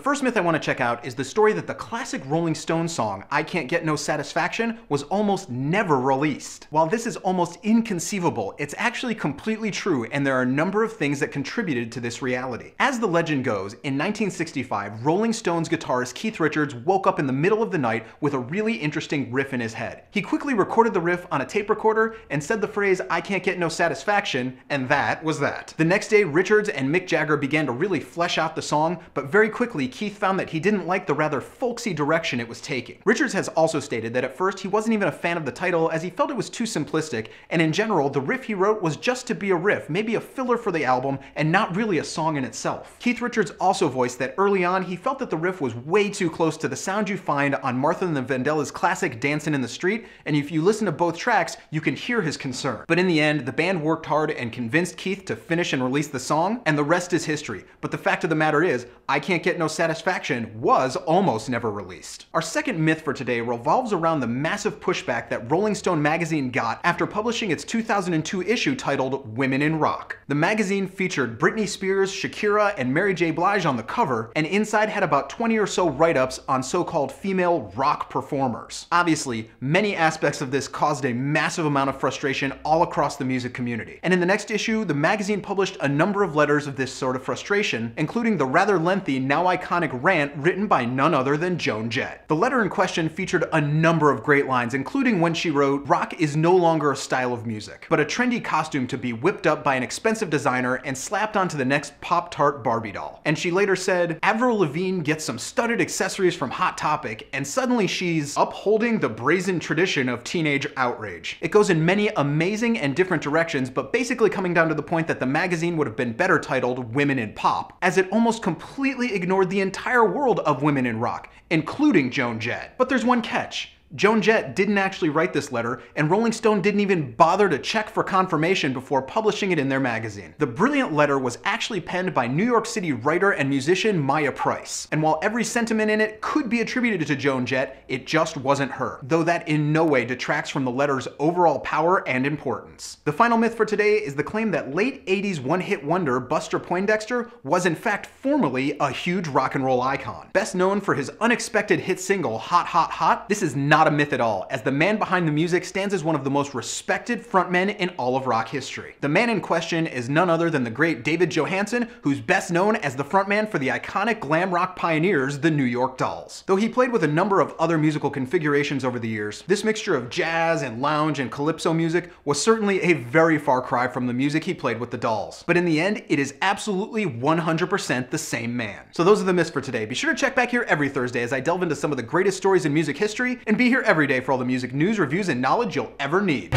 first myth I want to check out is the story that the classic Rolling Stones song, I Can't Get No Satisfaction, was almost never released. While this is almost inconceivable, it's actually completely true, and there are a number of things that contributed to this reality. As the legend goes, in 1965, Rolling Stones guitarist Keith Richards woke up in the middle of the night with a really interesting riff in his head. He quickly recorded the riff on a tape recorder and said the phrase, I can't get no satisfaction, and that was that. The next day, Richards and Mick Jagger began to really flesh out the song, but very quickly, Keith found that he didn't like the rather folksy direction it was taking. Richards has also stated that at first he wasn't even a fan of the title as he felt it was too simplistic, and in general, the riff he wrote was just to be a riff, maybe a filler for the album, and not really a song in itself. Keith Richards also voiced that early on, he felt that the riff was way too close to the sound you find on Martha and the Vandellas' classic Dancin' in the Street, and if you listen to both tracks, you can hear his concern. But in the end, the band worked hard and convinced Keith to finish and release the song, and the rest is history. But the fact of the matter is, I Can't Get No Satisfaction was almost never released. Our second myth for today revolves around the massive pushback that Rolling Stone magazine got after publishing its 2002 issue titled Women in Rock. The magazine featured Britney Spears, Shakira, and Mary J. Blige on the cover, and inside had about 20 or so write-ups on so-called female rock performers. Obviously, many aspects of this caused a massive amount of frustration all across the music community. And in the next issue, the magazine published a number of letters of this sort of frustration, including the rather lengthy, now iconic rant written by none other than Joan Jett. The letter in question featured a number of great lines, including when she wrote, "Rock is no longer a style of music, but a trendy costume to be whipped up by an expensive designer and slapped onto the next Pop-Tart Barbie doll." And she later said, Avril Lavigne gets some studded accessories from Hot Topic, and suddenly she's upholding the brazen tradition of teenage outrage. It goes in many amazing and different directions, but basically coming down to the point that the magazine would have been better titled Women in Pop, as it almost completely ignored the entire world of women in rock, including Joan Jett. But there's one catch. Joan Jett didn't actually write this letter, and Rolling Stone didn't even bother to check for confirmation before publishing it in their magazine. The brilliant letter was actually penned by New York City writer and musician Maya Price, and while every sentiment in it could be attributed to Joan Jett, it just wasn't her, though that in no way detracts from the letter's overall power and importance. The final myth for today is the claim that late 80s one-hit wonder Buster Poindexter was in fact formerly a huge rock and roll icon. Best known for his unexpected hit single Hot Hot Hot, this is not a myth at all, as the man behind the music stands as one of the most respected frontmen in all of rock history. The man in question is none other than the great David Johansen, who's best known as the frontman for the iconic glam rock pioneers, the New York Dolls. Though he played with a number of other musical configurations over the years, this mixture of jazz and lounge and calypso music was certainly a very far cry from the music he played with the Dolls. But in the end, it is absolutely 100% the same man. So those are the myths for today. Be sure to check back here every Thursday as I delve into some of the greatest stories in music history, and be here every day for all the music news, reviews, and knowledge you'll ever need.